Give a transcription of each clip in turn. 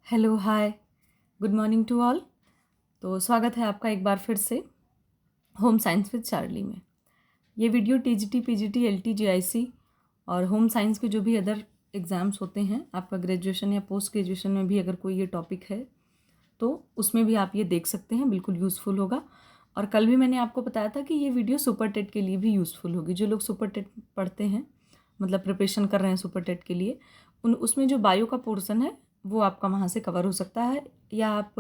Hello hi good morning to all. तो स्वागत है आपका एक बार फिर से होम साइंस विद चार्ली में। ये video TGT PGT LT GIC और होम साइंस के जो भी अदर एग्ज़ाम्स होते हैं, आपका ग्रेजुएशन या पोस्ट ग्रेजुएशन में भी अगर कोई ये टॉपिक है तो उसमें भी आप ये देख सकते हैं, बिल्कुल यूज़फुल होगा। और कल भी मैंने आपको बताया था कि ये वीडियो सुपर टेट के लिए भी यूज़फुल होगी। जो लोग सुपर टेट पढ़ते हैं, मतलब प्रिपरेशन कर रहे हैं सुपर टेट के लिए, उसमें जो बायो का पोर्शन है वो आपका वहाँ से कवर हो सकता है। या आप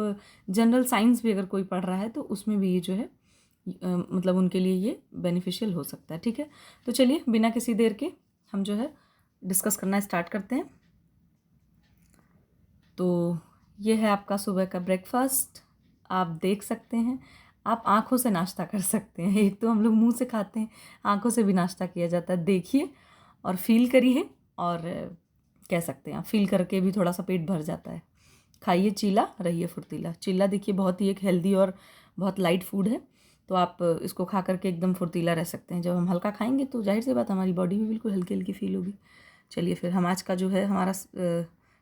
जनरल साइंस भी अगर कोई पढ़ रहा है तो उसमें भी ये जो है मतलब उनके लिए ये बेनिफिशियल हो सकता है। ठीक है, तो चलिए बिना किसी देर के हम जो है डिस्कस करना स्टार्ट करते हैं। तो ये है आपका सुबह का ब्रेकफास्ट। आप देख सकते हैं, आप आँखों से नाश्ता कर सकते हैं। एक तो हम लोग मुंह से खाते हैं, आँखों से भी नाश्ता किया जाता है। देखिए और फील करिए, और कह सकते हैं फील करके भी थोड़ा सा पेट भर जाता है। खाइए चीला, रहिए फुर्तीला। चीला देखिए बहुत ही एक हेल्दी और बहुत लाइट फूड है, तो आप इसको खा करके एकदम फुर्तीला रह सकते हैं। जब हम हल्का खाएंगे तो जाहिर सी बात हमारी बॉडी भी बिल्कुल हल्की हल्की फील होगी। चलिए फिर हम आज का जो है हमारा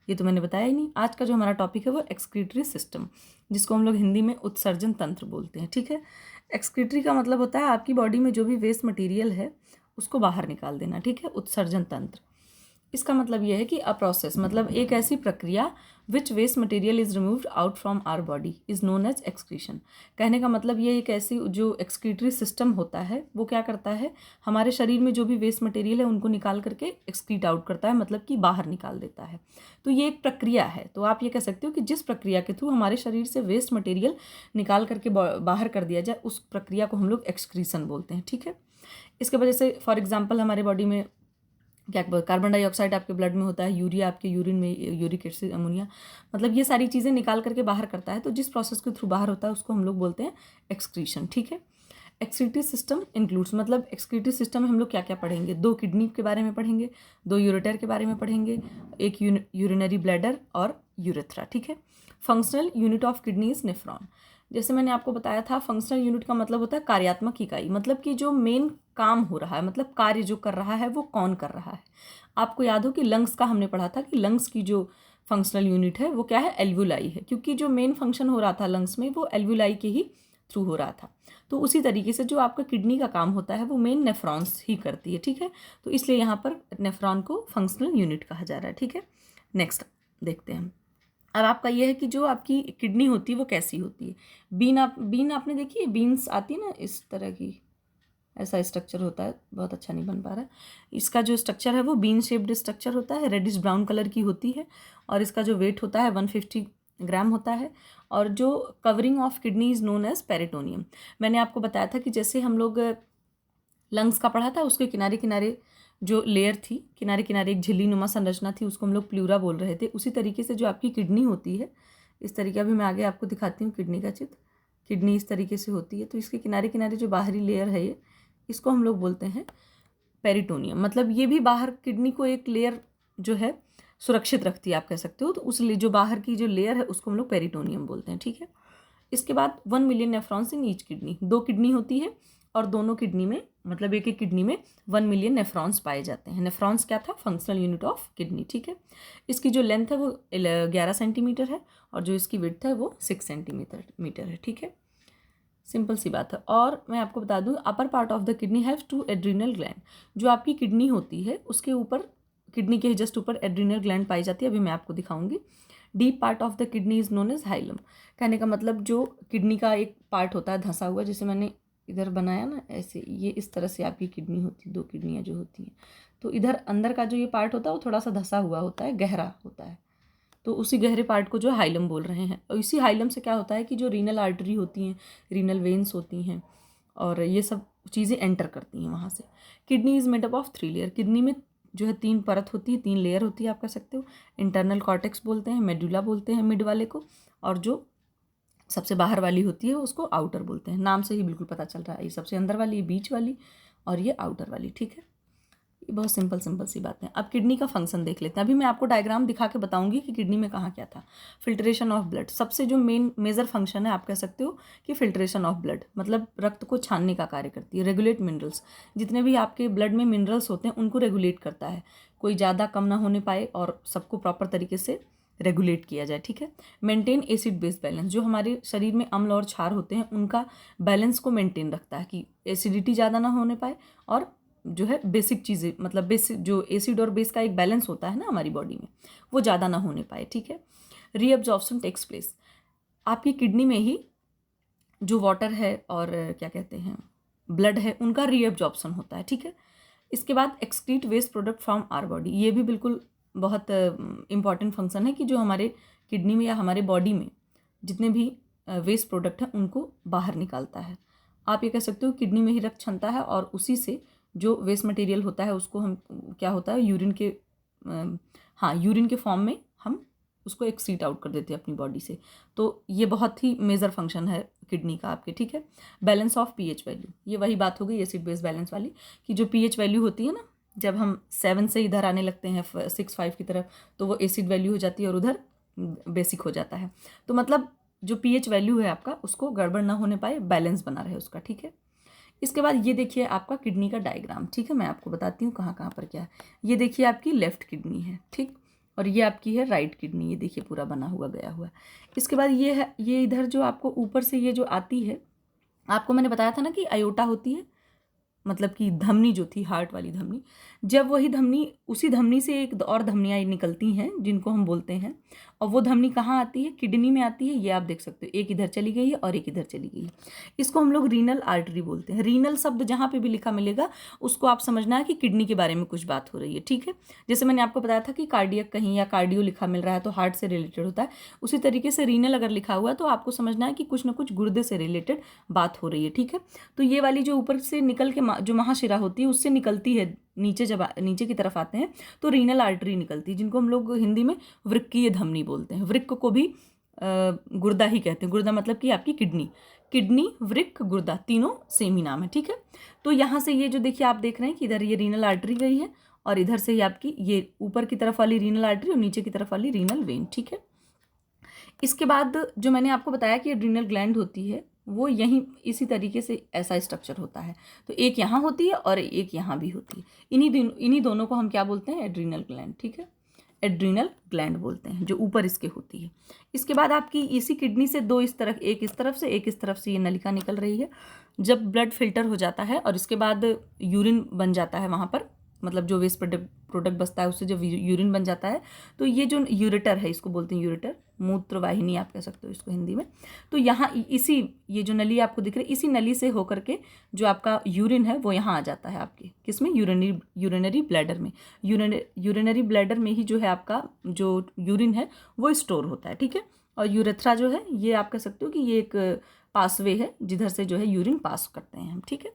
ये तो मैंने बताया ही नहीं। आज का जो हमारा टॉपिक है वो एक्सक्रीटरी सिस्टम, जिसको हम लोग हिंदी में उत्सर्जन तंत्र बोलते हैं। ठीक है, एक्सक्रीटरी का मतलब होता है आपकी बॉडी में जो भी वेस्ट मटेरियल है उसको बाहर निकाल देना। ठीक है, उत्सर्जन तंत्र, इसका मतलब यह है कि अ प्रोसेस, मतलब एक ऐसी प्रक्रिया which waste material is removed out from our body is known as excretion. कहने का मतलब ये एक ऐसी जो एक्सक्रीटरी सिस्टम होता है वो क्या करता है, हमारे शरीर में जो भी वेस्ट मटेरियल है उनको निकाल करके एक्सक्रीट आउट करता है, मतलब कि बाहर निकाल देता है। तो ये एक प्रक्रिया है। तो आप ये कह सकते हो कि जिस प्रक्रिया के थ्रू हमारे शरीर से वेस्ट मटेरियल निकाल करके बाहर कर दिया जाए उस प्रक्रिया को हम लोग एक्सक्रीशन बोलते हैं। ठीक है, इसके वजह से फॉर एग्जाम्पल हमारे बॉडी में क्या कार्बन डाइऑक्साइड आपके ब्लड में होता है, यूरिया आपके यूरिन में, यूरिक एसिड, अमोनिया, मतलब ये सारी चीज़ें निकाल करके बाहर करता है। तो जिस प्रोसेस के थ्रू बाहर होता है उसको हम लोग बोलते हैं एक्सक्रीशन। ठीक है, एक्सक्रीटरी सिस्टम इंक्लूड्स, मतलब एक्सक्रीटरी सिस्टम में हम लोग क्या क्या पढ़ेंगे, 2 किडनी के बारे में पढ़ेंगे, 2 यूरेटर के बारे में पढ़ेंगे, एक यूरिनरी ब्लैडर और यूरेथ्रा। ठीक है, functional unit of kidney is nephron. जैसे मैंने आपको बताया था, फंक्शनल यूनिट का मतलब होता है कार्यात्मक इकाई, मतलब कि जो मेन काम हो रहा है, मतलब कार्य जो कर रहा है वो कौन कर रहा है। आपको याद हो कि लंग्स का हमने पढ़ा था कि लंग्स की जो फंक्शनल यूनिट है वो क्या है, एल्वुलाई है, क्योंकि जो मेन फंक्शन हो रहा था लंग्स में वो एल्वुलाई के ही थ्रू हो रहा था। तो उसी तरीके से जो आपका किडनी का काम होता है वो मेन नेफ्रॉन्स ही करती है। ठीक है, तो इसलिए यहाँ पर नेफ्रॉन को फंक्शनल यूनिट कहा जा रहा है। ठीक है, नेक्स्ट देखते हैं। अब आपका ये है कि जो आपकी किडनी होती है वो कैसी होती है। बीन आपने देखी है, बीन्स आती है ना इस तरह की, ऐसा स्ट्रक्चर होता है, बहुत अच्छा नहीं बन पा रहा है। इसका जो स्ट्रक्चर है वो बीन शेप्ड स्ट्रक्चर होता है, रेडिश ब्राउन कलर की होती है, और इसका जो वेट होता है 150 ग्राम होता है। और जो covering of kidney is known as peritoneum. मैंने आपको बताया था कि जैसे हम लोग लंग्स का पढ़ा था, उसके किनारे किनारे जो लेयर थी, किनारे किनारे एक झिल्ली नुमा संरचना थी, उसको हम लोग प्लूरा बोल रहे थे। उसी तरीके से जो आपकी किडनी होती है, इस तरीके अभी मैं आगे आपको दिखाती हूँ किडनी का चित्र। किडनी इस तरीके से होती है, तो इसके किनारे किनारे जो बाहरी लेयर है ये, इसको हम लोग बोलते हैं पेरिटोनियम। मतलब ये भी बाहर किडनी को एक लेयर जो है सुरक्षित रखती है, आप कह सकते हो। तो उस जो बाहर की जो लेयर है उसको हम लोग पेरिटोनियम बोलते हैं। ठीक है, इसके बाद 1 million nephrons in each kidney, 2 kidney होती है और दोनों किडनी में, मतलब एक एक किडनी में 1 मिलियन नेफ्रॉन्स पाए जाते हैं। नेफ्रॉन्स क्या था, फंक्शनल यूनिट ऑफ किडनी। ठीक है, इसकी जो लेंथ है वो 11 सेंटीमीटर है और जो इसकी विड्थ है वो 6 सेंटीमीटर है। ठीक है, सिंपल सी बात है। और मैं आपको बता दूं, upper part of the kidney have 2 adrenal gland. जो आपकी किडनी होती है उसके ऊपर, किडनी के जस्ट ऊपर एड्रिनल ग्लैंड पाई जाती है, अभी मैं आपको दिखाऊंगी। Deep part of the kidney is known as hilum. कहने का मतलब जो किडनी का एक पार्ट होता है धंसा हुआ, जैसे मैंने इधर बनाया ना ऐसे, ये इस तरह से आपकी किडनी होती है, 2 किडनियाँ जो होती हैं, तो इधर अंदर का जो ये पार्ट होता है वो थोड़ा सा धंसा हुआ होता है, गहरा होता है। तो उसी गहरे पार्ट को जो हाइलम बोल रहे हैं। और इसी हाइलम से क्या होता है कि जो रीनल आर्टरी होती हैं, रीनल वेन्स होती हैं, और ये सब चीज़ें एंटर करती हैं वहाँ से। Kidney is made up of 3 layer. Kidney में जो है 3 परत होती है, 3 लेयर होती है, आप कह सकते हो। इंटरनल कॉर्टेक्स बोलते हैं, मेडुला बोलते हैं मिड वाले को, और जो सबसे बाहर वाली होती है उसको आउटर बोलते हैं। नाम से ही बिल्कुल पता चल रहा है, ये सबसे अंदर वाली, ये बीच वाली और ये आउटर वाली। ठीक है, ये बहुत सिंपल सी बात है। अब किडनी का फंक्शन देख लेते हैं। अभी मैं आपको डायग्राम दिखा के बताऊंगी कि किडनी में कहाँ क्या था। फिल्ट्रेशन ऑफ ब्लड, सबसे जो मेजर फंक्शन है, आप कह सकते हो कि फिल्ट्रेशन ऑफ ब्लड, मतलब रक्त को छानने का कार्य करती है। रेगुलेट मिनरल्स, जितने भी आपके ब्लड में मिनरल्स होते हैं उनको रेगुलेट करता है, कोई ज़्यादा कम ना होने पाए और सबको प्रॉपर तरीके से रेगुलेट किया जाए, ठीक है। मेंटेन एसिड बेस बैलेंस, जो हमारे शरीर में अम्ल और क्षार होते हैं उनका बैलेंस को मेंटेन रखता है कि एसिडिटी ज़्यादा ना होने पाए, और जो है बेसिक चीज़ें, मतलब बेसिक जो एसिड और बेस का एक बैलेंस होता है ना हमारी बॉडी में, वो ज़्यादा ना होने पाए, ठीक है। रीअब्जॉर्प्शन टेक्स प्लेस, आपकी किडनी में ही जो वाटर है और क्या कहते हैं ब्लड है, उनका रीअब्जॉर्प्शन होता है, ठीक है। इसके बाद excrete waste product from our body, ये भी बिल्कुल बहुत इंपॉर्टेंट फंक्शन है कि जो हमारे किडनी में या हमारे बॉडी में जितने भी वेस्ट प्रोडक्ट हैं उनको बाहर निकालता है। आप ये कह सकते हो किडनी में ही रक्त क्षमता है, और उसी से जो वेस्ट मटेरियल होता है उसको हम क्या होता है यूरिन के हाँ यूरिन के फॉर्म में हम उसको एक्सीट आउट कर देते हैं अपनी बॉडी से। तो ये बहुत ही मेजर फंक्शन है किडनी का आपके, ठीक है। बैलेंस ऑफ पीएच वैल्यू, ये वही बात हो गई एसिड बेस बैलेंस वाली, कि जो पीएच वैल्यू होती है ना, जब हम 7 से इधर आने लगते हैं 6-5 की तरफ, तो वो एसिड वैल्यू हो जाती है और उधर बेसिक हो जाता है। तो मतलब जो पीएच वैल्यू है आपका, उसको गड़बड़ ना होने पाए, बैलेंस बना रहे उसका, ठीक है। इसके बाद ये देखिए आपका किडनी का डायग्राम, ठीक है। मैं आपको बताती हूँ कहाँ कहाँ पर क्या है। ये देखिए आपकी लेफ्ट किडनी है, ठीक, और ये आपकी है राइट किडनी, ये देखिए पूरा बना हुआ गया हुआ। इसके बाद ये है, ये इधर जो आपको ऊपर से ये जो आती है, आपको मैंने बताया था ना कि अयोटा होती है, मतलब कि धमनी जो थी हार्ट वाली धमनी, जब वही धमनी, उसी धमनी से एक और धमनियाँ निकलती हैं जिनको हम बोलते हैं, और वो धमनी कहाँ आती है, किडनी में आती है। ये आप देख सकते हो, एक इधर चली गई है और एक इधर चली गई है। इसको हम लोग रीनल आर्टरी बोलते हैं। रीनल शब्द जहाँ पे भी लिखा मिलेगा उसको आप समझना है कि किडनी के बारे में कुछ बात हो रही है, ठीक है। जैसे मैंने आपको बताया था कि कार्डियक कहीं या कार्डियो लिखा मिल रहा है तो हार्ट से रिलेटेड होता है, उसी तरीके से रीनल अगर लिखा हुआ है तो आपको समझना है कि कुछ ना कुछ गुर्दे से रिलेटेड बात हो रही है, ठीक है। तो ये वाली जो ऊपर से निकल के जो महाशिरा होती है उससे निकलती है नीचे, जब नीचे की तरफ आते हैं तो रीनल आर्टरी निकलती है, जिनको हम लोग हिंदी में वृक्कीय धमनी बोलते हैं। वृक्क को भी गुर्दा ही कहते हैं। गुर्दा मतलब कि आपकी किडनी, किडनी वृक्क गुर्दा तीनों सेम ही नाम है, ठीक है। तो यहाँ से ये जो देखिए आप देख रहे हैं कि इधर ये रीनल आर्टरी गई है, और इधर से ही आपकी ये ऊपर की तरफ वाली रीनल आर्टरी और नीचे की तरफ वाली रीनल वेन, ठीक है। इसके बाद जो मैंने आपको बताया कि एड्रीनल ग्लैंड होती है, वो यहीं इसी तरीके से ऐसा स्ट्रक्चर होता है। तो एक यहाँ होती है और एक यहाँ भी होती है। इन्हीं दोनों को हम क्या बोलते हैं, एड्रीनल ग्लैंड, ठीक है। एड्रीनल ग्लैंड बोलते हैं जो ऊपर इसके होती है। इसके बाद आपकी इसी किडनी से दो इस तरफ, एक इस तरफ से एक इस तरफ से ये नलिका निकल रही है। जब ब्लड फिल्टर हो जाता है और इसके बाद यूरिन बन जाता है वहाँ पर, मतलब जो वेस्ट प्रोडक्ट बचता है उससे जब यूरिन बन जाता है, तो ये जो यूरेटर है, इसको बोलते हैं यूरेटर, मूत्र वाहिनी आप कह सकते हो इसको हिंदी में। तो यहाँ इसी ये जो नली आपको दिख रही है, इसी नली से होकर के जो आपका यूरिन है वो यहाँ आ जाता है आपके किसमें, यूरिनरी ब्लैडर में। यूरिनरी ब्लैडर में ही जो है आपका जो यूरिन है वो स्टोर होता है, ठीक है। और यूरेथ्रा जो है ये आप कह सकते हो कि ये एक पासवे है जिधर से जो है यूरिन पास करते हैं हम, ठीक है।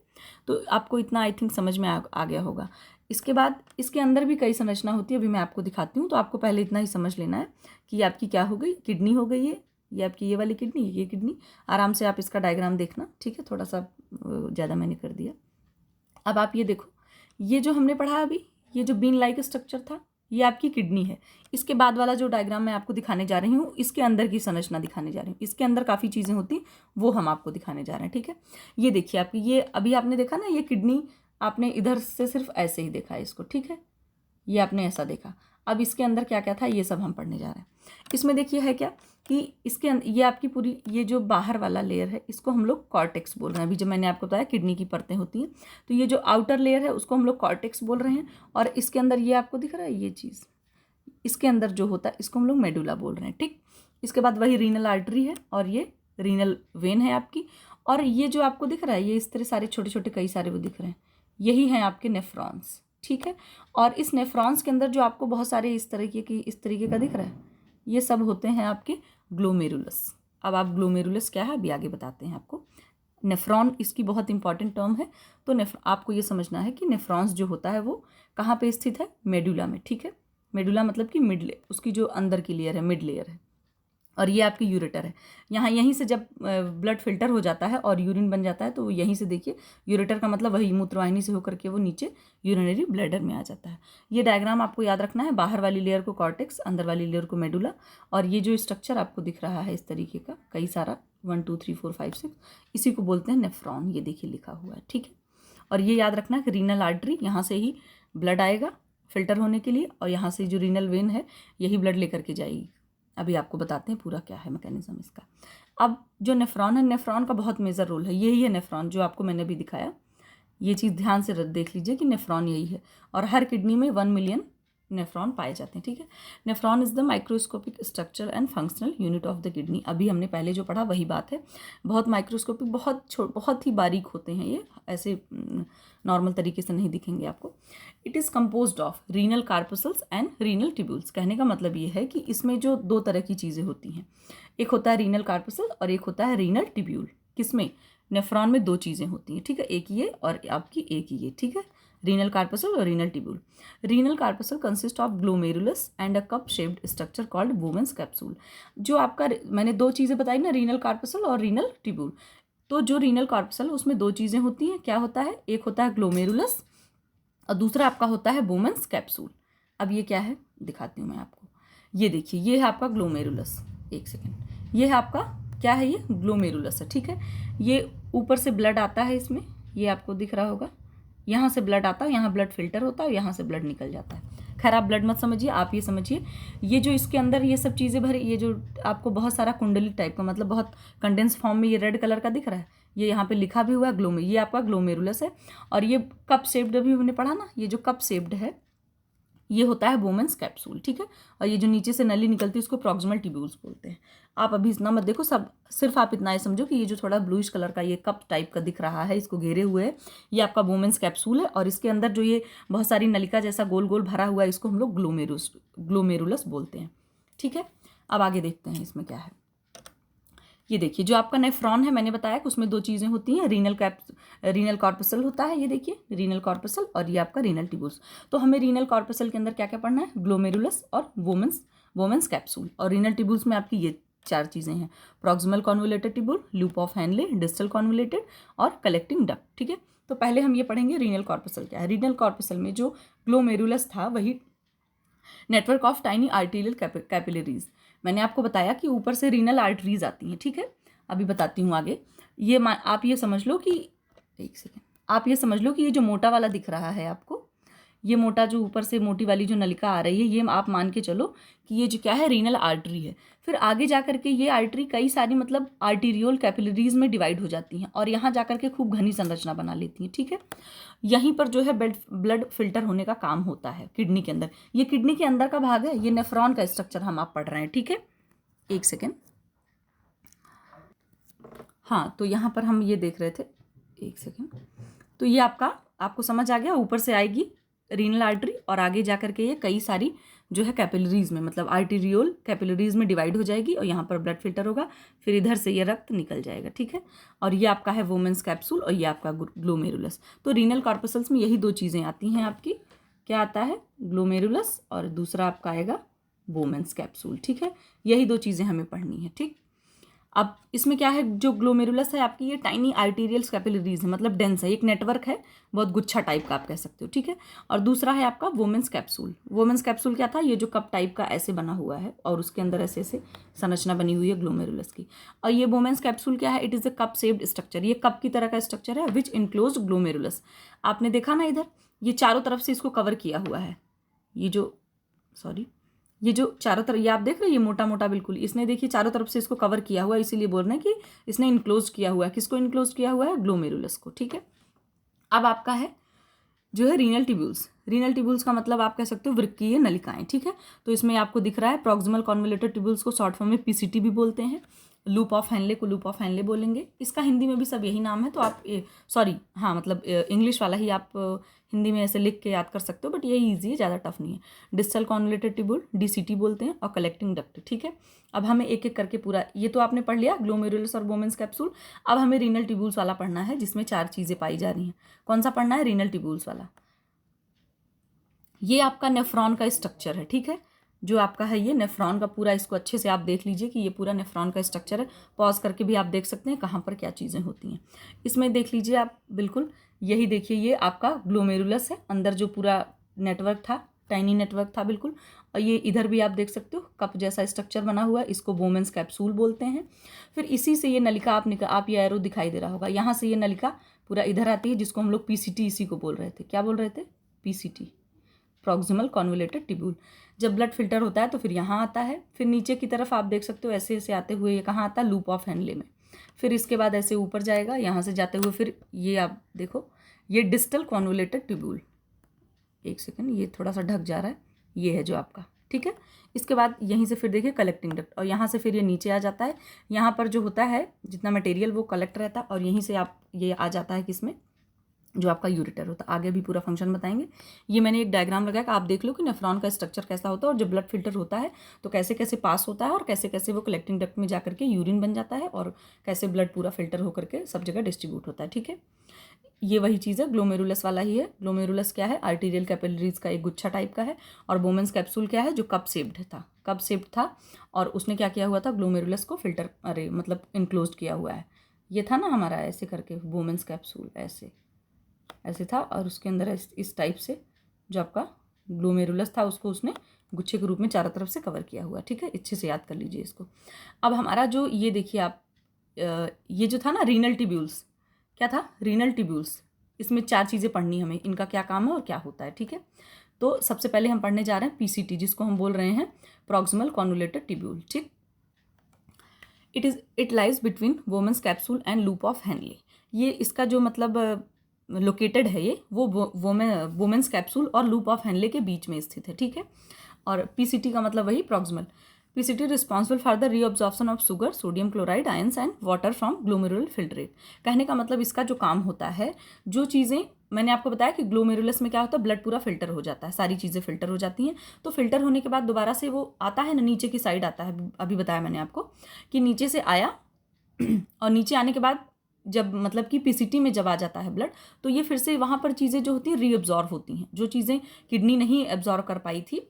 तो आपको इतना आई थिंक समझ में आ गया होगा। इसके बाद इसके अंदर भी कई संरचना होती है, अभी मैं आपको दिखाती हूँ। तो आपको पहले इतना ही समझ लेना है कि आपकी क्या हो गई, किडनी हो गई है, ये आपकी ये वाली किडनी, ये किडनी। आराम से आप इसका डायग्राम देखना, ठीक है, थोड़ा सा ज़्यादा मैंने कर दिया। अब आप ये देखो, ये जो हमने पढ़ा अभी, ये जो बीन लाइक स्ट्रक्चर था, ये आपकी किडनी है। इसके बाद वाला जो डायग्राम मैं आपको दिखाने जा रही हूँ, इसके अंदर की संरचना दिखाने जा रही हूँ। इसके अंदर काफ़ी चीज़ें होती, वो हम आपको दिखाने जा रहे हैं, ठीक है। ये देखिए आपकी, ये अभी आपने देखा ना, ये किडनी आपने इधर से सिर्फ ऐसे ही देखा है इसको, ठीक है, ये आपने ऐसा देखा। अब इसके अंदर क्या क्या था ये सब हम पढ़ने जा रहे हैं। इसमें देखिए है क्या कि इसके अंदर ये आपकी पूरी ये जो बाहर वाला लेयर है इसको हम लोग कॉर्टेक्स बोल रहे हैं। अभी जब मैंने आपको बताया किडनी की परतें होती हैं, तो ये जो आउटर लेयर है उसको हम लोग कॉर्टेक्स बोल रहे हैं। और इसके अंदर ये आपको दिख रहा है ये चीज़, इसके अंदर जो होता है इसको हम लोग मेडुला बोल रहे हैं, ठीक। इसके बाद वही रीनल आर्टरी है और ये रीनल वेन है आपकी। और ये जो आपको दिख रहा है ये इस तरह सारे छोटे छोटे कई सारे वो दिख रहे हैं, यही हैं आपके नेफ्रॉन्स, ठीक है। और इस नेफ्रॉन्स के अंदर जो आपको बहुत सारे इस तरीके का दिख रहा है, ये सब होते हैं आपके ग्लोमेरुलस। अब आप ग्लोमेरुलस क्या है अभी आगे बताते हैं आपको। नेफ्रॉन इसकी बहुत इंपॉर्टेंट टर्म है। तो आपको ये समझना है कि नेफ्रॉन्स जो होता है वो कहाँ पे स्थित है, मेडुला में, ठीक है। मेडुला मतलब कि मिड, उसकी जो अंदर की लेयर है मिड लेयर है। और ये आपकी यूरेटर है। यहाँ यहीं से जब ब्लड फिल्टर हो जाता है और यूरिन बन जाता है तो यहीं से देखिए, यूरेटर का मतलब वही मूत्रवाहिनी से होकर के वो नीचे यूरिनरी ब्लैडर में आ जाता है। ये डायग्राम आपको याद रखना है, बाहर वाली लेयर को कॉर्टेक्स, अंदर वाली लेयर को मेडुला। और ये जो स्ट्रक्चर आपको दिख रहा है इस तरीके का कई सारा 1 2 3 4 5 6, इसी को बोलते हैं नेफ्रॉन। ये देखिए लिखा हुआ है, ठीक है। और ये याद रखना कि रीनल आर्टरी, यहाँ से ही ब्लड आएगा फिल्टर होने के लिए, और यहाँ से जो रीनल वेन है यही ब्लड लेकर के जाएगी अभी आपको बताते हैं पूरा क्या है मैकेनिज्म इसका। अब जो नेफ्रॉन है, नेफ्रॉन का बहुत मेजर रोल है, यही है नेफ्रॉन जो आपको मैंने भी दिखाया। ये चीज़ ध्यान से देख लीजिए कि नेफ्रॉन यही है, और हर किडनी में 1 मिलियन नेफ्रॉन पाए जाते हैं, ठीक है। Nephron is the microscopic structure and functional unit of the kidney. अभी हमने पहले जो पढ़ा वही बात है, बहुत माइक्रोस्कोपिक, बहुत ही बारीक होते हैं ये, ऐसे नॉर्मल तरीके से नहीं दिखेंगे आपको। It is composed of renal corpuscles and renal tubules. कहने का मतलब ये है कि इसमें जो दो तरह की चीज़ें होती हैं, एक होता है रीनल कार्पसल और एक होता है रीनल ट्यूब्यूल। किसमें? नेफ्रॉन में दो चीज़ें होती हैं, ठीक है, एक ये और आपकी एक ये, ठीक है, रीनल कार्पसल और renal tubule. Renal corpuscle consist of glomerulus and a cup shaped structure called Bowman's capsule. जो आपका मैंने दो चीज़ें बताई ना, रीनल कार्पसल और रीनल ट्यूब्यूल। तो जो रीनल कार्पसल उसमें दो चीज़ें होती हैं, क्या होता है, एक होता है ग्लोमेरुलस और दूसरा आपका होता है वुमेन्स कैप्सूल। अब ये क्या है दिखाती हूँ मैं आपको। ये देखिए, ये है आपका ग्लोमेरुलस, एक सेकेंड, ये है आपका क्या है, ये ग्लोमेरुलस है, ठीक है। ये ऊपर से ब्लड आता है इसमें, ये आपको दिख रहा होगा, यहाँ से ब्लड आता है, यहाँ ब्लड फिल्टर होता है, यहाँ से ब्लड निकल जाता है। खैर आप ब्लड मत समझिए, आप ये समझिए, ये जो इसके अंदर ये सब चीज़ें भरी, ये जो आपको बहुत सारा कुंडली टाइप का, मतलब बहुत कंडेंस फॉर्म में ये रेड कलर का दिख रहा है, ये यहाँ पे लिखा भी हुआ है ये आपका ग्लोमेरुलस है। और ये कप शेप्ड भी हमने पढ़ा ना, ये जो कप शेप्ड है ये होता है वुमेन्स कैप्सूल, ठीक है। और ये जो नीचे से नली निकलती है उसको प्रॉक्सिमल ट्यूब्यूल्स बोलते हैं। आप अभी इतना मत देखो, सब सिर्फ आप इतना ही समझो कि ये जो थोड़ा ब्लूइश कलर का ये कप टाइप का दिख रहा है, इसको घेरे हुए है, ये आपका वुमेन्स कैप्सूल है। और इसके अंदर जो ये बहुत सारी नलिका जैसा गोल गोल भरा हुआ है, इसको हम लोग ग्लोमेरुलस बोलते हैं, ठीक है। अब आगे देखते हैं इसमें क्या है। ये देखिए, जो आपका नेफ्रॉन है, मैंने बताया कि उसमें दो चीज़ें होती हैं, रीनल कॉर्पसल होता है, ये देखिए रीनल कॉर्पसल, और ये आपका रीनल ट्यूब्यूल्स। तो हमें रीनल कॉर्पसल के अंदर क्या क्या पढ़ना है, ग्लोमेरुलस और वुमेन्स कैप्सूल। और रीनल ट्यूब्यूल्स में आपकी ये चार चीज़ें हैं, proximal convoluted tubule, loop of Henle, distal convoluted और कलेक्टिंग डक्ट, ठीक है। तो पहले हम ये पढ़ेंगे रीनल कॉर्पसल क्या है। रीनल कॉर्पसल में जो ग्लोमेरुलस था वही network of tiny arterial capillaries. मैंने आपको बताया कि ऊपर से रीनल आर्टरीज आती हैं, ठीक है। अभी बताती हूँ आगे। ये आप ये समझ लो कि, एक सेकेंड, आप ये समझ लो कि ये जो मोटा वाला दिख रहा है आपको, ये मोटा जो ऊपर से मोटी वाली जो नलिका आ रही है, ये आप मान के चलो कि ये जो क्या है, रीनल आर्टरी है। फिर आगे जा करके ये आर्टरी कई सारी मतलब आर्टीरियल कैपिलरीज में डिवाइड हो जाती हैं और यहाँ जा करके खूब घनी संरचना बना लेती हैं, ठीक है। यहीं पर जो है ब्लड फिल्टर होने का काम होता है किडनी के अंदर। ये किडनी के अंदर का भाग है, ये नेफ्रॉन का स्ट्रक्चर हम आप पढ़ रहे हैं, ठीक है। एक सेकेंड, हाँ, तो यहाँ पर हम ये देख रहे थे, एक सेकेंड, तो ये आपको समझ आ गया, ऊपर से आएगी रीनल आर्टरी और आगे जा करके ये कई सारी जो है कैपिलरीज में, मतलब आर्टीरियल कैपिलरीज में डिवाइड हो जाएगी और यहाँ पर ब्लड फिल्टर होगा, फिर इधर से ये रक्त निकल जाएगा, ठीक है। और ये आपका है वुमेन्स कैप्सूल और ये आपका ग्लोमेरुलस। तो रीनल कॉर्पसल्स में यही दो चीज़ें आती हैं आपकी, क्या आता है, ग्लोमेरुलस और दूसरा आपका आएगा वुमेन्स कैप्सूल, ठीक है। यही दो चीज़ें हमें पढ़नी है, ठीक। अब इसमें क्या है, जो ग्लोमेरुलस है आपकी, ये टाइनी आर्टीरियल कैपिलरीज है, मतलब डेंस है, एक नेटवर्क है, बहुत गुच्छा टाइप का आप कह सकते हो, ठीक है। और दूसरा है आपका वुमेन्स कैप्सूल। वुमेन्स कैप्सूल क्या था, ये जो कप टाइप का ऐसे बना हुआ है और उसके अंदर ऐसे ऐसे संरचना बनी हुई है ग्लोमेरुलस की। और ये वुमेन्स कैप्सूल क्या है, it is a cup shaped structure, ये कप की तरह का स्ट्रक्चर है विच इनक्लोज ग्लोमेरुलस। आपने देखा ना इधर, ये चारों तरफ से इसको कवर किया हुआ है, ये जो चारों तरफ, ये आप देख रहे हैं, ये मोटा मोटा बिल्कुल, इसने देखिए चारों तरफ से इसको कवर किया हुआ है, इसीलिए बोल रहे हैं कि इसने इनक्लोज किया हुआ है। किसको इनक्लोज किया हुआ है, ग्लोमेरुलस को, ठीक है। अब आपका है जो है रीनल ट्यूब्यूल्स। रीनल ट्यूब्यूल्स का मतलब आप कह सकते हो वृक्कीय नलिकाएं, ठीक है। तो इसमें आपको दिख रहा है प्रॉक्सिमल कॉन्वोलेटेड ट्यूब्यूल्स को शॉर्ट फॉर्म में पीसीटी भी बोलते हैं, लूप ऑफ हैनले को लूप ऑफ हैनले बोलेंगे। इसका हिंदी में भी सब यही नाम है, तो आप मतलब इंग्लिश वाला ही आप हिंदी में ऐसे लिख के याद कर सकते हो, बट यही ईजी है, ज़्यादा टफ नहीं है। डिस्टल कॉन्वोलेटेड ट्यूब्यूल डीसीटी बोलते हैं, और कलेक्टिंग डक्ट, ठीक है। अब हमें एक एक करके पूरा, ये तो आपने पढ़ लिया ग्लोमेरुलस और वुमेन्स कैप्सूल। अब हमें रीनल ट्यूब्यूल्स वाला पढ़ना है जिसमें चार चीज़ें पाई जा रही हैं। कौन सा पढ़ना है, रीनल ट्यूब्यूल्स वाला। ये आपका नेफ्रॉन का स्ट्रक्चर है, ठीक है। जो आपका है ये नेफ्रॉन का पूरा, इसको अच्छे से आप देख लीजिए कि ये पूरा नेफ्रॉन का स्ट्रक्चर है। पॉज करके भी आप देख सकते हैं कहाँ पर क्या चीज़ें होती हैं। इसमें देख लीजिए आप, बिल्कुल यही देखिए, ये आपका ग्लोमेरुलस है, अंदर जो पूरा नेटवर्क था, टाइनी नेटवर्क था बिल्कुल। और ये इधर भी आप देख सकते हो कप जैसा स्ट्रक्चर बना हुआ है, इसको वुमेन्स कैप्सूल बोलते हैं। फिर इसी से ये नलिका आप ये एरो दिखाई दे रहा होगा, यहाँ से ये नलिका पूरा इधर आती है, जिसको हम लोग पीसीटी इसी को बोल रहे थे। क्या बोल रहे थे, पीसीटी, प्रॉक्सिमल कॉन्वोलेटेड ट्यूब्यूल। जब ब्लड फिल्टर होता है तो फिर यहाँ आता है, फिर नीचे की तरफ आप देख सकते हो ऐसे ऐसे आते हुए ये कहाँ आता है, लूप ऑफ हेनले में। फिर इसके बाद ऐसे ऊपर जाएगा, यहाँ से जाते हुए फिर ये आप देखो ये डिस्टल कॉन्वोलेटेड ट्यूब्यूल, एक सेकेंड ये थोड़ा सा ढक जा रहा है, ये है जो आपका, ठीक है। इसके बाद यहीं से फिर देखिए कलेक्टिंग डक्ट, और यहाँ से फिर ये नीचे आ जाता है। यहाँ पर जो होता है जितना मटेरियल वो कलेक्ट रहता है, और यहीं से आप ये आ जाता है किसमें, जो आपका यूरेटर होता है। आगे भी पूरा फंक्शन बताएंगे। ये मैंने एक डायग्राम लगाया कि आप देख लो कि नेफ्रॉन का स्ट्रक्चर कैसा होता है, और जब ब्लड फिल्टर होता है तो कैसे कैसे पास होता है, और कैसे कैसे वो कलेक्टिंग डक्ट में जाकर के यूरिन बन जाता है, और कैसे ब्लड पूरा फिल्टर होकर के सब जगह डिस्ट्रीब्यूट होता है, ठीक है। ये वही चीज़ है, ग्लोमेरुलस वाला ही है। ग्लोमेरुलस क्या है, आर्टीरियल कैपिलरीज का एक गुच्छा टाइप का है, और बोमेंस कैप्सूल क्या है, जो कप शेप्ड था, कप शेप्ड था, और उसने क्या किया हुआ था, ग्लोमेरुलस को फिल्टर मतलब इनक्लोज किया हुआ है। ये था ना हमारा ऐसे करके बोमेंस कैप्सूल ऐसे ऐसे था, और उसके अंदर इस टाइप से जो आपका ग्लोमेरुलस था उसको उसने गुच्छे के रूप में चारों तरफ से कवर किया हुआ, ठीक है। अच्छे से याद कर लीजिए इसको। अब हमारा जो ये देखिए आप, ये जो था ना रीनल ट्यूब्यूल्स, क्या था, रीनल ट्यूब्यूल्स, इसमें 4 चीज़ें पढ़नी हमें, इनका क्या काम है और क्या होता है, ठीक है। तो सबसे पहले हम पढ़ने जा रहे हैं पीसीटी, जिसको हम बोल रहे हैं प्रॉक्सिमल कॉन्वोलेटेड ट्यूब्यूल, ठीक। It lies between Bowman's capsule and loop of Henle. ये इसका जो मतलब लोकेटेड है, ये वो वोमेंस कैप्सूल और लूप ऑफ हेनले के बीच में स्थित है, ठीक है। और पीसीटी का मतलब वही proximal. PCT responsible for the reabsorption of sugar, sodium chloride, ions and water from glomerular filtrate. कहने का मतलब इसका जो काम होता है, जो चीज़ें मैंने आपको बताया कि ग्लोमेरुलस में क्या होता है, ब्लड पूरा फिल्टर हो जाता है, सारी चीज़ें फिल्टर हो जाती हैं। तो फिल्टर होने के बाद दोबारा से वो आता है ना, नीचे की साइड आता है, अभी बताया मैंने आपको कि नीचे से आया और नीचे आने के बाद जब मतलब कि पीसीटी में जब आ जाता है ब्लड, तो ये फिर से वहाँ पर चीज़ें जो होती हैं रीअब्जॉर्ब होती हैं, जो चीज़ें किडनी नहीं एब्जॉर्ब कर पाई थी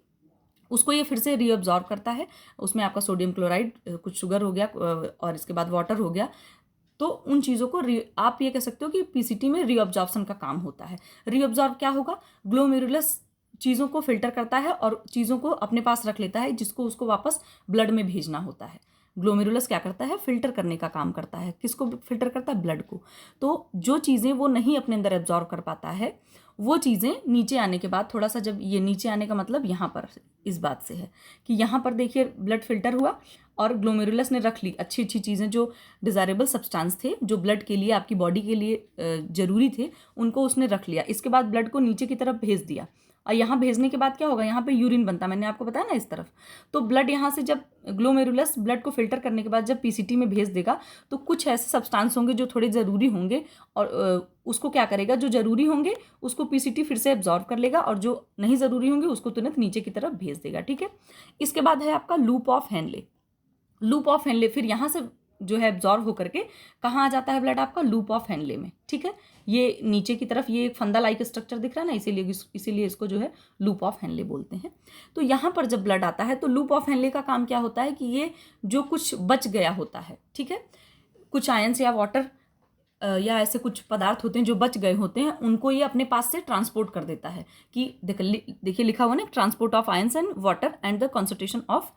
उसको ये फिर से रीअब्जॉर्ब करता है। उसमें आपका सोडियम क्लोराइड, कुछ शुगर हो गया, और इसके बाद वाटर हो गया। तो उन चीज़ों को आप ये कह सकते हो कि पीसीटी में रीअब्जॉर्प्शन का काम होता है। रीअब्जॉर्ब क्या होगा, ग्लोमेरुलस चीज़ों को फिल्टर करता है और चीज़ों को अपने पास रख लेता है, जिसको उसको वापस ब्लड में भेजना होता है। ग्लोमेरुलस क्या करता है, फिल्टर करने का काम करता है। किसको फिल्टर करता है, ब्लड को। तो जो चीज़ें वो नहीं अपने अंदर एब्जॉर्ब कर पाता है, वो चीज़ें नीचे आने के बाद थोड़ा सा, जब ये नीचे आने का मतलब यहाँ पर इस बात से है कि यहाँ पर देखिए ब्लड फिल्टर हुआ और ग्लोमेरुलस ने रख ली अच्छी अच्छी चीज़ें, जो डिज़ायरेबल सब्सटेंस थे, जो ब्लड के लिए, आपकी बॉडी के लिए ज़रूरी थे, उनको उसने रख लिया। इसके बाद ब्लड को नीचे की तरफ भेज दिया, और यहाँ भेजने के बाद क्या होगा, यहाँ पे यूरिन बनता, मैंने आपको बताया ना इस तरफ। तो ब्लड यहाँ से जब ग्लोमेरुलस ब्लड को फिल्टर करने के बाद जब पीसीटी में भेज देगा, तो कुछ ऐसे सब्सटेंस होंगे जो थोड़े ज़रूरी होंगे, और उसको क्या करेगा, जो ज़रूरी होंगे उसको पीसीटी फिर से एब्जॉर्ब कर लेगा, और जो नहीं ज़रूरी होंगे उसको तुरंत नीचे की तरफ भेज देगा, ठीक है। इसके बाद है आपका loop of Henley. Loop of Henley फिर यहाँ से जो है एब्जॉर्ब होकर के कहाँ आ जाता है ब्लड, आपका लूप ऑफ हेनले में, ठीक है। ये नीचे की तरफ ये एक फंदा लाइक स्ट्रक्चर दिख रहा है ना, इसीलिए इसको जो है लूप ऑफ हेनले बोलते हैं। तो यहाँ पर जब ब्लड आता है तो लूप ऑफ हेनले का काम क्या होता है कि ये जो कुछ बच गया होता है, ठीक है, कुछ आयंस या वाटर या ऐसे कुछ पदार्थ होते हैं जो बच गए होते हैं, उनको ये अपने पास से ट्रांसपोर्ट कर देता है। कि देखिए लिखा हुआ ना, transport of ions and water and the concentration of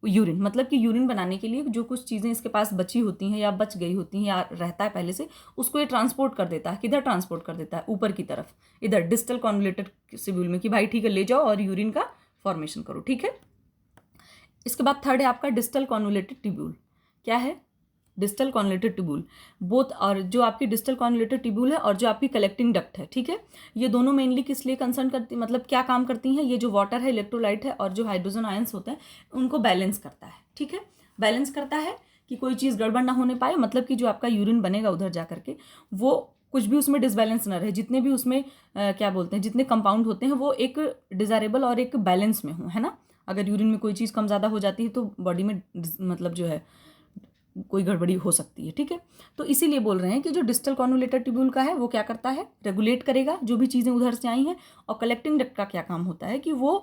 urine, मतलब कि यूरिन बनाने के लिए जो कुछ चीज़ें इसके पास बची होती हैं या बच गई होती हैं या रहता है पहले से, उसको ये ट्रांसपोर्ट कर देता है। किधर ट्रांसपोर्ट कर देता है, ऊपर की तरफ, इधर डिस्टल कॉन्वोलेटेड ट्यूब्यूल में, कि भाई ठीक है ले जाओ और यूरिन का फॉर्मेशन करो, ठीक है। इसके बाद थर्ड है आपका डिस्टल कॉन्वोलेटेड ट्यूब्यूल। क्या है, डिस्टल कॉन्वोलेटेड ट्यूब्यूल। बोथ, और जो आपकी डिस्टल कॉन्वोलेटेड ट्यूब्यूल है और जो आपकी कलेक्टिंग डक्ट है, ठीक है, ये दोनों मेनली किस लिए कंसर्न करती, मतलब क्या काम करती हैं, ये जो वाटर है, इलेक्ट्रोलाइट है, और जो हाइड्रोजन आयंस होते हैं उनको बैलेंस करता है, ठीक है। बैलेंस करता है कि कोई चीज़ गड़बड़ ना होने पाए, मतलब कि जो आपका यूरिन बनेगा उधर जा करके वो कुछ भी उसमें डिसबैलेंस ना रहे, जितने भी उसमें क्या बोलते हैं, जितने कंपाउंड होते हैं वो एक डिजायरेबल और एक बैलेंस में हों, है ना। अगर यूरिन में कोई चीज़ कम ज़्यादा हो जाती है तो बॉडी में मतलब जो है कोई गड़बड़ी हो सकती है, ठीक है। तो इसीलिए बोल रहे हैं कि जो डिस्टल कॉन्वोलेटेड ट्यूब्यूल का है वो क्या करता है, रेगुलेट करेगा जो भी चीज़ें उधर से आई हैं। और कलेक्टिंग डक्ट का क्या काम होता है कि वो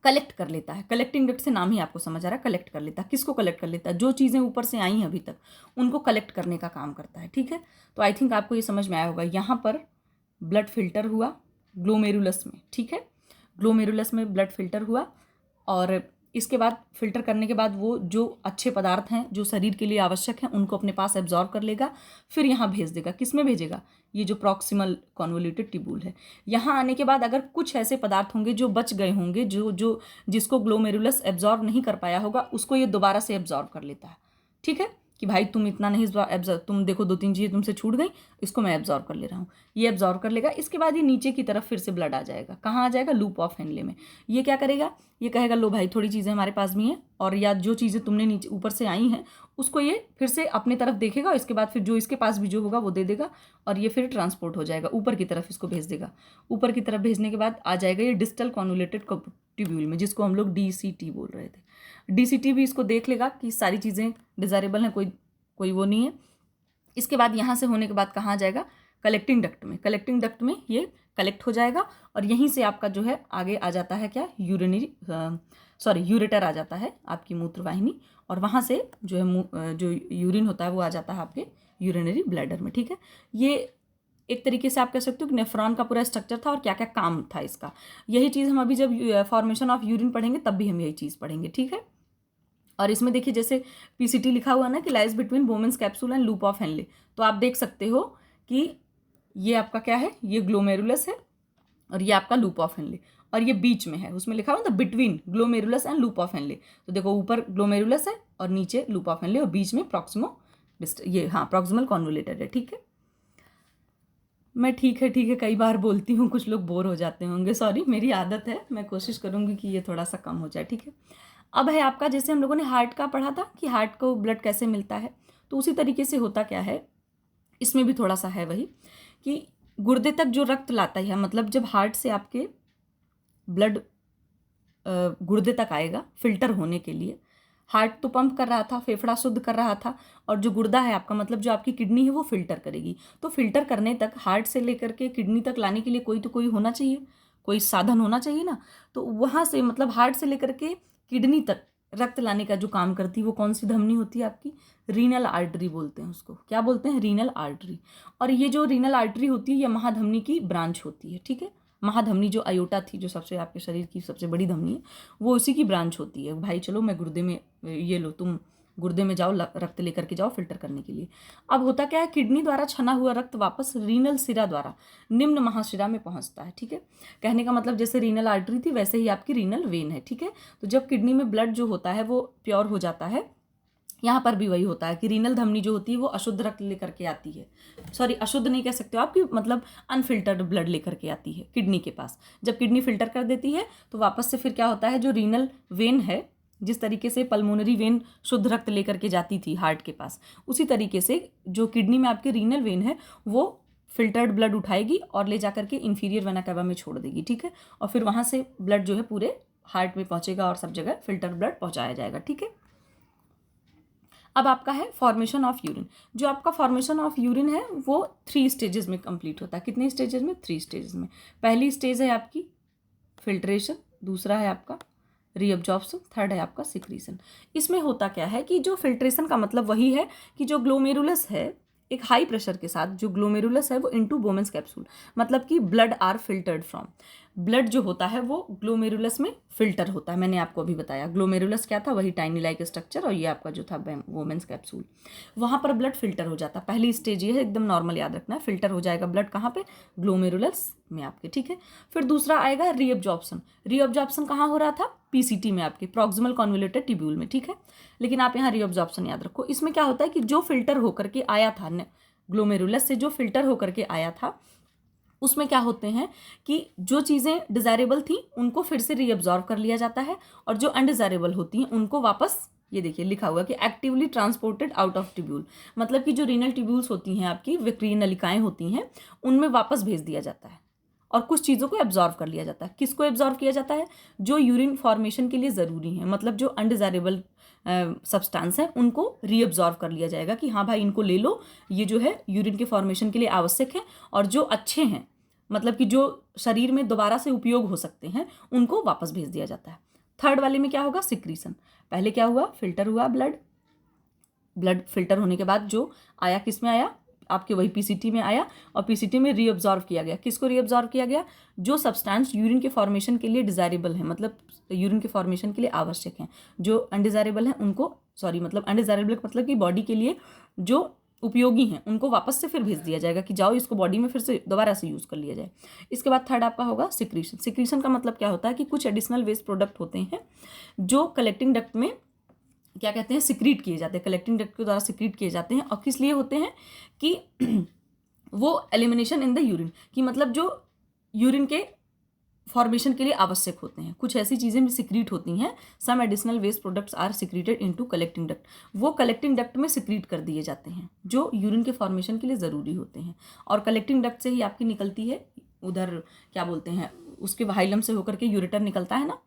कलेक्ट कर लेता है। कलेक्टिंग डक्ट से नाम ही आपको समझ आ रहा है, कलेक्ट कर लेता है। किसको कलेक्ट कर लेता है, जो चीज़ें ऊपर से आई हैं अभी तक उनको कलेक्ट करने का काम करता है, ठीक है। तो आई थिंक आपको ये समझ में आया होगा। यहाँ पर ब्लड फिल्टर हुआ ग्लोमेरुलस में, ठीक है, ग्लोमेरुलस में ब्लड फिल्टर हुआ, और इसके बाद फिल्टर करने के बाद वो जो अच्छे पदार्थ हैं जो शरीर के लिए आवश्यक हैं उनको अपने पास एब्जॉर्ब कर लेगा, फिर यहाँ भेज देगा। किस में भेजेगा? ये जो प्रॉक्सिमल कॉन्वोल्यूटेड ट्यूब्यूल है। यहाँ आने के बाद अगर कुछ ऐसे पदार्थ होंगे जो बच गए होंगे, जो जिसको ग्लोमेरुलस एब्जॉर्ब नहीं कर पाया होगा, उसको ये दोबारा से एब्जॉर्ब कर लेता है। ठीक है कि भाई तुम इतना नहीं एब्जॉर्ब, तुम देखो 2-3 चीज़ें तुमसे छूट गई, इसको मैं एब्जॉर्ब कर ले रहा हूँ। ये एब्जॉर्ब कर लेगा। इसके बाद ये नीचे की तरफ फिर से ब्लड आ जाएगा। कहाँ आ जाएगा? लूप ऑफ हेनले में। ये क्या करेगा? ये कहेगा लो भाई थोड़ी चीज़ें हमारे पास भी हैं, और या जो चीज़ें तुमने नीचे ऊपर से आई हैं उसको ये फिर से अपनी तरफ देखेगा, और इसके बाद फिर जो इसके पास भी जो होगा वो दे देगा, और ये फिर ट्रांसपोर्ट हो जाएगा ऊपर की तरफ, इसको भेज देगा। ऊपर की तरफ भेजने के बाद आ जाएगा ये डिस्टल कॉन्वोल्यूटेड ट्यूब्यूल में, जिसको हम लोग DCT बोल रहे थे। DCT भी इसको देख लेगा कि सारी चीज़ें डिजायरेबल हैं, कोई वो नहीं है। इसके बाद यहाँ से होने के बाद कहाँ आ जाएगा? कलेक्टिंग डक्ट में। कलेक्टिंग डक्ट में ये कलेक्ट हो जाएगा, और यहीं से आपका जो है आगे आ जाता है क्या? यूरेटर आ जाता है, आपकी मूत्रवाहिनी, और वहाँ से जो है जो यूरिन होता है वो आ जाता है आपके यूरिनरी ब्लैडर में। ठीक है, ये एक तरीके से आप कह सकते हो कि नेफ्रॉन का पूरा स्ट्रक्चर था और क्या क्या काम था इसका। यही चीज़ हम अभी जब फॉर्मेशन ऑफ यूरिन पढ़ेंगे तब भी हम यही चीज़ पढ़ेंगे। ठीक है, और इसमें देखिए जैसे PCT लिखा हुआ ना कि lies between Bowman's capsule and loop of Henley, तो आप देख सकते हो कि ये आपका क्या है? ये ग्लोमेरुलस है, और ये आपका लूप ऑफ हेनले, और ये बीच में है, उसमें लिखा हुआ ना between glomerulus and loop of Henley. तो देखो ऊपर ग्लोमेरुलस है और नीचे लूप ऑफ हेनले, और बीच में प्रॉक्सिमल कॉन्वोल्यूटेड है। ठीक है, मैं ठीक है कई बार बोलती हूँ, कुछ लोग बोर हो जाते होंगे, सॉरी, मेरी आदत है, मैं कोशिश करूँगी कि ये थोड़ा सा कम हो जाए। ठीक है, अब है आपका, जैसे हम लोगों ने हार्ट का पढ़ा था कि हार्ट को ब्लड कैसे मिलता है, तो उसी तरीके से होता क्या है, इसमें भी थोड़ा सा है वही कि गुर्दे तक जो रक्त लाता है, मतलब जब हार्ट से आपके ब्लड गुर्दे तक आएगा फिल्टर होने के लिए, हार्ट तो पंप कर रहा था, फेफड़ा शुद्ध कर रहा था, और जो गुर्दा है आपका, मतलब जो आपकी किडनी है, वो फिल्टर करेगी। तो फिल्टर करने तक, हार्ट से लेकर के किडनी तक लाने के लिए कोई होना चाहिए, कोई साधन होना चाहिए ना। तो वहाँ से, मतलब हार्ट से लेकर के किडनी तक रक्त लाने का जो काम करती है वो कौन सी धमनी होती है आपकी? रीनल आर्टरी बोलते हैं उसको। क्या बोलते हैं? Renal artery. और ये जो रीनल आर्टरी होती है ये महाधमनी की ब्रांच होती है। ठीक है, महाधमनी जो अयोटा थी, जो सबसे आपके शरीर की सबसे बड़ी धमनी है, वो उसी की ब्रांच होती है। भाई चलो मैं गुर्दे में, ये लो तुम गुर्दे में जाओ, रक्त लेकर के जाओ फिल्टर करने के लिए। अब होता क्या है, किडनी द्वारा छना हुआ रक्त वापस रीनल सिरा द्वारा निम्न महाशिरा में पहुंचता है। ठीक है, कहने का मतलब जैसे रीनल आर्टरी थी वैसे ही आपकी रीनल वेन है। ठीक है, तो जब किडनी में ब्लड जो होता है वो प्योर हो जाता है, यहाँ पर भी वही होता है कि रीनल धमनी जो होती है वो अशुद्ध रक्त लेकर के आती है, सॉरी अशुद्ध नहीं कह सकते हो आपकी, मतलब अनफिल्टर्ड ब्लड लेकर के आती है किडनी के पास। जब किडनी फिल्टर कर देती है तो वापस से फिर क्या होता है, जो रीनल वेन है, जिस तरीके से पल्मोनरी वेन शुद्ध रक्त लेकर के जाती थी हार्ट के पास, उसी तरीके से जो किडनी में आपकी रीनल वेन है वो फिल्टर्ड ब्लड उठाएगी और ले जाकर के इंफीरियर वेना कैवा में छोड़ देगी। ठीक है, और फिर वहाँ से ब्लड जो है पूरे हार्ट में पहुँचेगा और सब जगह फिल्टर्ड ब्लड पहुँचाया जाएगा। ठीक है, अब आपका है फॉर्मेशन ऑफ यूरिन। जो आपका फॉर्मेशन ऑफ यूरिन है वो 3 स्टेजेस में कंप्लीट होता है। कितने स्टेजेस में? 3 स्टेजेस में। पहली स्टेज है आपकी फिल्ट्रेशन, दूसरा है आपका रीअब्जॉर्प्शन, थर्ड है आपका सिक्रीशन। इसमें होता क्या है कि जो फिल्ट्रेशन का मतलब वही है कि जो ग्लोमेरुलस है एक हाई प्रेशर के साथ, जो ग्लोमेरुलस है वो इनटू बोमेन्स कैप्सूल, मतलब कि blood are filtered from, blood जो होता है वो ग्लोमेरुलस में फिल्टर होता है। मैंने आपको अभी बताया ग्लोमेरुलस क्या था, वही टाइनी लाइक स्ट्रक्चर, और ये आपका जो था वोमेन्स कैप्सूल, वहाँ पर ब्लड फिल्टर हो जाता है। पहली स्टेज ये है, एकदम नॉर्मल याद रखना है, फिल्टर हो जाएगा ब्लड कहाँ पे? ग्लोमेरुलस में आपके। ठीक है, फिर दूसरा आएगा रीअब्जॉर्प्शन। रीअब्जॉर्प्शन कहाँ हो रहा था? PCT में आपके प्रॉक्सिमल कॉन्वोल्यूटेड ट्यूब्यूल में। ठीक है, लेकिन आप यहाँ रीअब्जॉर्प्शन याद रखो। इसमें क्या होता है कि जो फिल्टर होकर के आया था ग्लोमेरुलस से, जो फिल्टर होकर के आया था, उसमें क्या होते हैं कि जो चीज़ें डिजायरेबल थी उनको फिर से रीअब्जॉर्ब कर लिया जाता है, और जो अनडिजायरेबल होती हैं उनको वापस, ये देखिए लिखा हुआ कि actively transported out of tubule, मतलब कि जो रीनल ट्यूब्यूल्स होती हैं आपकी, विक्रीय नलिकाएं होती हैं, उनमें वापस भेज दिया जाता है, और कुछ चीज़ों को एब्जॉर्व कर लिया जाता है। किसको एब्जॉर्व किया जाता है? जो यूरिन फॉर्मेशन के लिए ज़रूरी है, मतलब जो अनडिजायरेबल सब्सटेंस हैं उनको रीअब्जॉर्व कर लिया जाएगा कि हाँ भाई इनको ले लो, ये जो है यूरिन के फॉर्मेशन के लिए आवश्यक है, और जो अच्छे हैं, मतलब कि जो शरीर में दोबारा से उपयोग हो सकते हैं, उनको वापस भेज दिया जाता है। थर्ड वाले में क्या होगा? सिक्रीशन। पहले क्या हुआ? फिल्टर हुआ ब्लड फिल्टर होने के बाद जो आया, किस में आया? आपके वही पीसीटी में आया और पीसीटी में रीअब्जॉर्व किया गया। किसको रीअब्जॉर्व किया गया? जो सब्सटेंस यूरिन के फॉर्मेशन के लिए डिजायरेबल है, मतलब यूरिन के फॉर्मेशन के लिए आवश्यक हैं। जो अनडिजायरेबल हैं उनको, सॉरी मतलब अनडिजायरेबल मतलब कि बॉडी के लिए जो उपयोगी हैं उनको वापस से फिर भेज दिया जाएगा कि जाओ इसको बॉडी में फिर से दोबारा से यूज़ कर लिया जाए। इसके बाद थर्ड आपका होगा सिक्रीशन। सिक्रीशन का मतलब क्या होता है कि कुछ एडिशनल वेस्ट प्रोडक्ट होते हैं जो कलेक्टिंग डक्ट में क्या कहते हैं, सिक्रीट किए जाते हैं, कलेक्टिंग डक्ट के द्वारा सिक्रीट किए जाते हैं। और किस लिए होते हैं कि वो एलिमिनेशन इन द यूरिन, कि मतलब जो यूरिन के फॉर्मेशन के लिए आवश्यक होते हैं। कुछ ऐसी चीज़ें भी सिक्रीट होती हैं। Some additional waste products are secreted into collecting duct, वो कलेक्टिंग डक्ट में सिक्रीट कर दिए जाते हैं जो यूरिन के फॉर्मेशन के लिए ज़रूरी होते हैं। और कलेक्टिंग डक्ट से ही आपकी निकलती है उधर क्या बोलते हैं, उसके वाइलम से होकर के यूरेटर निकलता है ना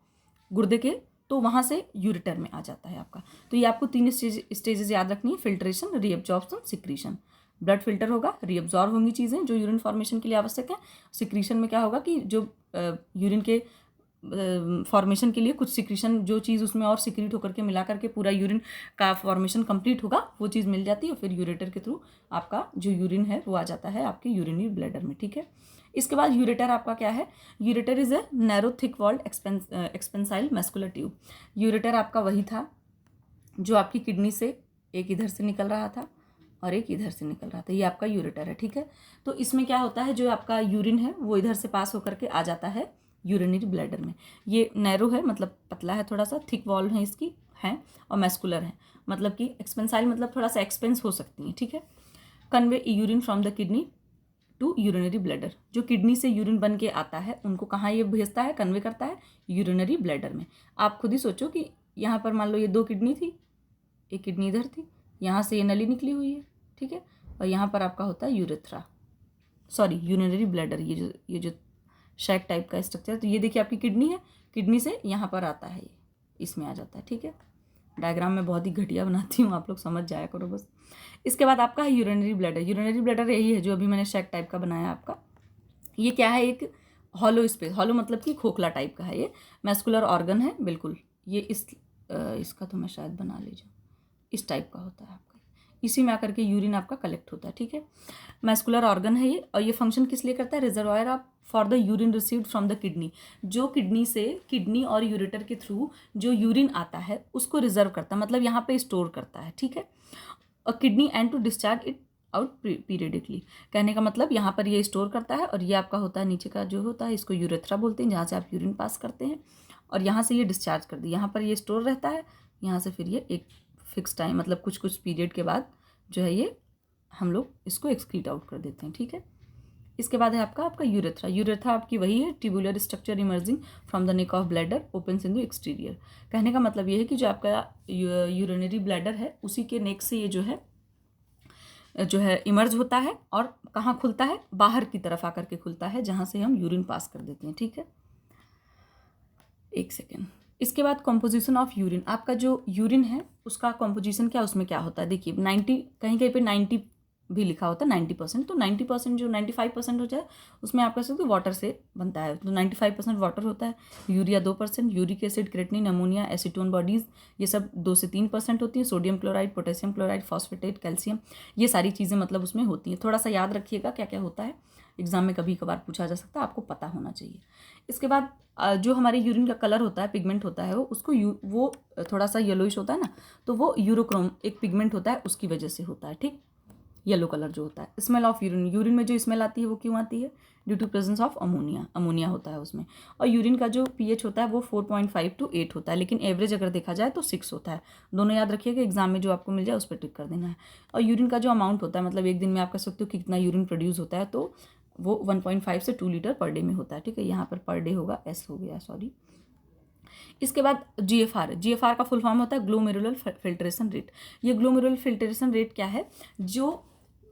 गुर्दे के, तो वहाँ से यूरेटर में आ जाता है आपका। तो ये आपको 3 स्टेजेस याद रखनी है, filtration, reabsorption, secretion. Blood filter होगा, रीअब्जॉर्व होंगी चीज़ें जो यूरिन फॉर्मेशन के लिए आवश्यक है। सिक्रीशन में क्या होगा कि जो यूरिन के फॉर्मेशन के लिए कुछ सिक्रीशन, जो चीज़ उसमें और सिक्रीट होकर के मिला करके पूरा यूरिन का फॉर्मेशन कंप्लीट होगा, वो चीज़ मिल जाती है और फिर यूरेटर के थ्रू आपका जो यूरिन है वो आ जाता है आपके यूरिनरी ब्लैडर में। ठीक है, इसके बाद यूरेटर आपका क्या है? Ureter is a narrow thick walled expansile muscular tube. Ureter आपका वही था जो आपकी किडनी से एक इधर से निकल रहा था और एक इधर से निकल रहा था, ये आपका यूरेटर है। ठीक है, तो इसमें क्या होता है, जो आपका यूरिन है वो इधर से पास होकर के आ जाता है यूरिनरी ब्लैडर में। ये नैरो है, मतलब पतला है, थोड़ा सा थिक वॉल है इसकी है, और मैस्कुलर है, मतलब कि एक्सपेंसाइल मतलब थोड़ा सा एक्सपेंस हो सकती है। ठीक है, convey urine from the kidney to urinary bladder. जो किडनी से यूरिन बन के आता है उनको कहाँ ये भेजता है, कन्वे करता है यूरिनरी ब्लैडर में। आप खुद ही सोचो कि यहाँ पर मान लो ये 2 किडनी थी, एक किडनी इधर थी, यहाँ से ये नली निकली हुई है। ठीक है, और यहाँ पर आपका होता है यूरेथ्रा, सॉरी यूरिनरी ब्लैडर, ये जो शैक टाइप का स्ट्रक्चर। तो ये देखिए आपकी किडनी है, किडनी से यहाँ पर आता है, ये इसमें आ जाता है। ठीक है, डायग्राम में बहुत ही घटिया बनाती हूँ, आप लोग समझ जाया करो बस। इसके बाद आपका है यूरिनरी ब्लैडर। यूरिनरी ब्लैडर यही है जो अभी मैंने शैक टाइप का बनाया आपका। ये क्या है, एक हॉलो स्पेस, हॉलो मतलब कि खोखला टाइप का है, ये मैस्कुलर ऑर्गन है बिल्कुल। ये इसका तो मैं शायद बना ले जाऊँ, इस टाइप का होता है आपका, इसी में आकर के यूरिन आपका कलेक्ट होता है। ठीक है, मैस्कुलर ऑर्गन है ये, और ये फंक्शन किस लिए करता है? Reservoir of for the urine received from the kidney. जो किडनी से, किडनी और यूरेटर के थ्रू जो यूरिन आता है उसको रिजर्व करता है, मतलब यहाँ पे स्टोर करता है। ठीक है, और kidney and to discharge it out periodically. कहने का मतलब यहाँ पर ये स्टोर करता है, और ये आपका होता है नीचे का जो होता है, इसको यूरेथ्रा बोलते हैं, जहाँ से आप यूरिन पास करते हैं, और यहाँ से ये डिस्चार्ज कर दी, यहाँ पर ये स्टोर रहता है, यहाँ से फिर ये एक फिक्स टाइम, मतलब कुछ पीरियड के बाद जो है ये हम लोग इसको एक्सक्रीट आउट कर देते हैं। ठीक है, इसके बाद है आपका यूरेथ्रा। यूरेथ्रा आपकी वही है, tubular structure emerging from the neck of bladder, open in the exterior. कहने का मतलब ये है कि जो आपका यूरिनरी ब्लैडर है उसी के नेक से ये जो है इमर्ज होता है, और कहाँ खुलता है? बाहर की तरफ आकर के खुलता है, जहाँ से हम यूरिन पास कर देते हैं। ठीक है, एक सेकेंड। इसके बाद कॉम्पोजिशन ऑफ यूरिन। आपका जो यूरिन है उसका कॉम्पोजिशन क्या, उसमें क्या होता है? देखिए 90, कहीं कहीं पे 90 भी लिखा होता है 90%, तो 90% जो 95% हो जाए उसमें आपका सिर्फ वाटर से बनता है, तो 95% वाटर होता है। Urea 2%, uric acid, creatinine, ammonia, acetone bodies ये सब 2 से 3% होती हैं। Sodium chloride, potassium chloride, phosphate, calcium, ये सारी चीज़ें मतलब उसमें होती हैं। थोड़ा सा याद रखिएगा क्या क्या होता है, एग्जाम में कभी कभार पूछा जा सकता है, आपको पता होना चाहिए। इसके बाद जो हमारे यूरिन का कलर होता है, पिगमेंट होता है, वो थोड़ा सा येलोइश होता है ना, तो वो यूरोक्रोम एक पिगमेंट होता है, उसकी वजह से होता है। ठीक, येलो कलर जो होता है। स्मेल ऑफ यूरिन, यूरिन में जो स्मेल आती है वो क्यों आती है? Due to presence of ammonia, ammonia होता है उसमें। और यूरिन का जो पीएच होता है वो 4.5 to 8 होता है, लेकिन एवरेज अगर देखा जाए तो 6 होता है। दोनों याद रखिएगा, एग्जाम में जो आपको मिल जाए उस पर टिक कर देना है। और यूरिन का जो अमाउंट होता है, मतलब एक दिन में आप कह सकते हो कि कितना यूरिन प्रोड्यूस होता है, तो वो 1.5 से 2 लीटर पर डे में होता है। ठीक है, यहाँ पर डे होगा, एस हो गया, सॉरी। इसके बाद जीएफआर का फुल फॉर्म होता है ग्लोमेरुलर फिल्ट्रेशन रेट। ये ग्लोमेरुलर फिल्ट्रेशन रेट क्या है? जो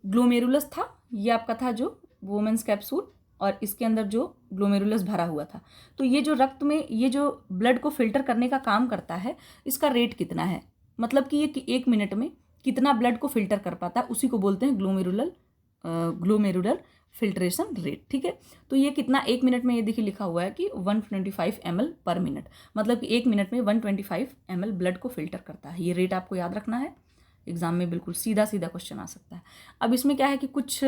ग्लोमेरुलस था ये आपका था जो वुमेन्स कैप्सूल, और इसके अंदर जो ग्लोमेरुलस भरा हुआ था, तो ये जो रक्त में ये जो ब्लड को फिल्टर करने का काम करता है, इसका रेट कितना है, मतलब कि ये 1 मिनट में कितना ब्लड को फिल्टर कर पाता है, उसी को बोलते हैं ग्लोमेरुलर फिल्ट्रेशन रेट। ठीक है, तो ये कितना 1 मिनट में, ये देखिए लिखा हुआ है कि 125 ml पर मिनट, मतलब कि 1 मिनट में 125 ml ब्लड को फिल्टर करता है। ये रेट आपको याद रखना है, एग्जाम में बिल्कुल सीधा सीधा क्वेश्चन आ सकता है। अब इसमें क्या है कि कुछ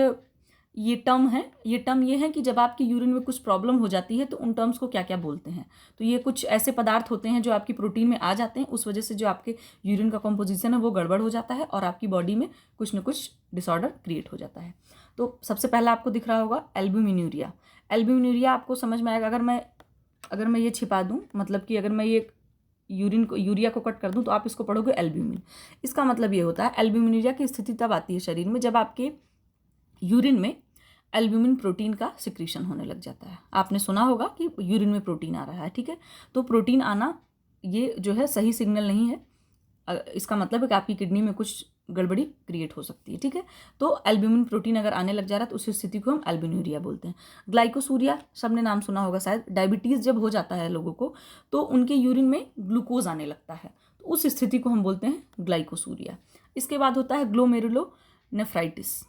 ये टर्म ये है कि जब आपकी यूरिन में कुछ प्रॉब्लम हो जाती है तो उन टर्म्स को क्या क्या बोलते हैं। तो ये कुछ ऐसे पदार्थ होते हैं जो आपकी प्रोटीन में आ जाते हैं, उस वजह से जो आपके यूरिन का कॉम्पोजिशन है वो गड़बड़ हो जाता है और आपकी बॉडी में कुछ न कुछ डिसऑर्डर क्रिएट हो जाता है। तो सबसे पहला आपको दिख रहा होगा एल्ब्यूमिन्यूरिया। एल्ब्यूमिन्यूरिया आपको समझ में आएगा अगर मैं ये छिपा दूँ, मतलब कि अगर मैं ये यूरिया को कट कर दूं तो आप इसको पढ़ोगे एल्ब्यूमिन। इसका मतलब ये होता है एल्ब्यूमिनुरिया की स्थिति तब आती है शरीर में जब आपके यूरिन में एल्ब्यूमिन प्रोटीन का सिक्रीशन होने लग जाता है। आपने सुना होगा कि यूरिन में प्रोटीन आ रहा है, ठीक है। तो प्रोटीन आना ये जो है सही सिग्नल नहीं है, इसका मतलब है कि आपकी किडनी में कुछ गड़बड़ी क्रिएट हो सकती है, ठीक है। तो एल्ब्यूमिन प्रोटीन अगर आने लग जा रहा है तो उस स्थिति को हम एल्ब्यूमिनुरिया बोलते हैं। ग्लाइकोसूरिया सबने नाम सुना होगा शायद। डायबिटीज़ जब हो जाता है लोगों को तो उनके यूरिन में ग्लूकोज आने लगता है, तो उस स्थिति को हम बोलते हैं ग्लाइकोसूरिया। इसके बाद होता है ग्लोमेरुलोनेफ्राइटिस।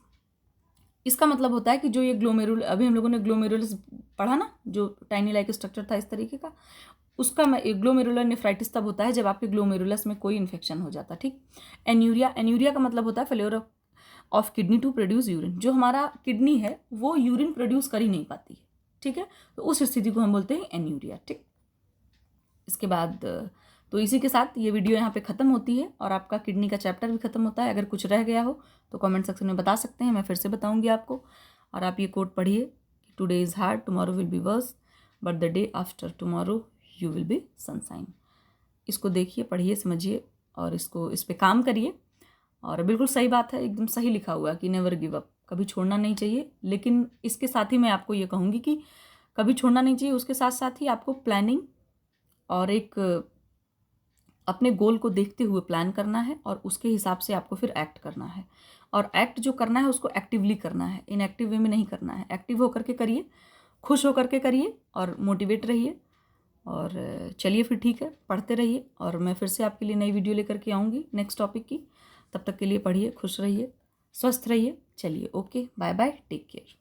इसका मतलब होता है कि जो ये अभी हम लोगों ने ग्लोमेरुलस पढ़ा ना, जो टाइनी लाइक स्ट्रक्चर था इस तरीके का, उसका ग्लोमेरुलर नेफ्राइटिस तब होता है जब आपके ग्लोमेरुलस में कोई इन्फेक्शन हो जाता है, ठीक। एन्यूरिया का मतलब होता है failure of kidney to produce urine. जो हमारा किडनी है वो यूरिन प्रोड्यूस कर ही नहीं पाती है, ठीक है। तो उस स्थिति को हम बोलते हैं एन्यूरिया, ठीक। इसके बाद तो इसी के साथ ये वीडियो यहाँ पे ख़त्म होती है और आपका किडनी का चैप्टर भी ख़त्म होता है। अगर कुछ रह गया हो तो कमेंट सेक्शन में बता सकते हैं, मैं फिर से बताऊँगी आपको। और आप ये कोट पढ़िए, today is hard tomorrow will be verse but the day after tomorrow you will be sunshine. इसको देखिए, पढ़िए, समझिए और इस पे काम करिए। और बिल्कुल सही बात है, एकदम सही लिखा हुआ है कि नेवर गिव अप, कभी छोड़ना नहीं चाहिए। लेकिन इसके साथ ही मैं आपको ये कहूँगी कि कभी छोड़ना नहीं चाहिए, उसके साथ साथ ही आपको प्लानिंग और एक अपने गोल को देखते हुए प्लान करना है और उसके हिसाब से आपको फिर एक्ट करना है। और एक्ट जो करना है उसको एक्टिवली करना है, इनएक्टिव वे में नहीं करना है। एक्टिव होकर के करिए, खुश होकर के करिए और मोटिवेट रहिए। और चलिए फिर ठीक है, पढ़ते रहिए और मैं फिर से आपके लिए नई वीडियो लेकर के आऊँगी नेक्स्ट टॉपिक की। तब तक के लिए पढ़िए, खुश रहिए, स्वस्थ रहिए। चलिए, okay, bye bye, take care.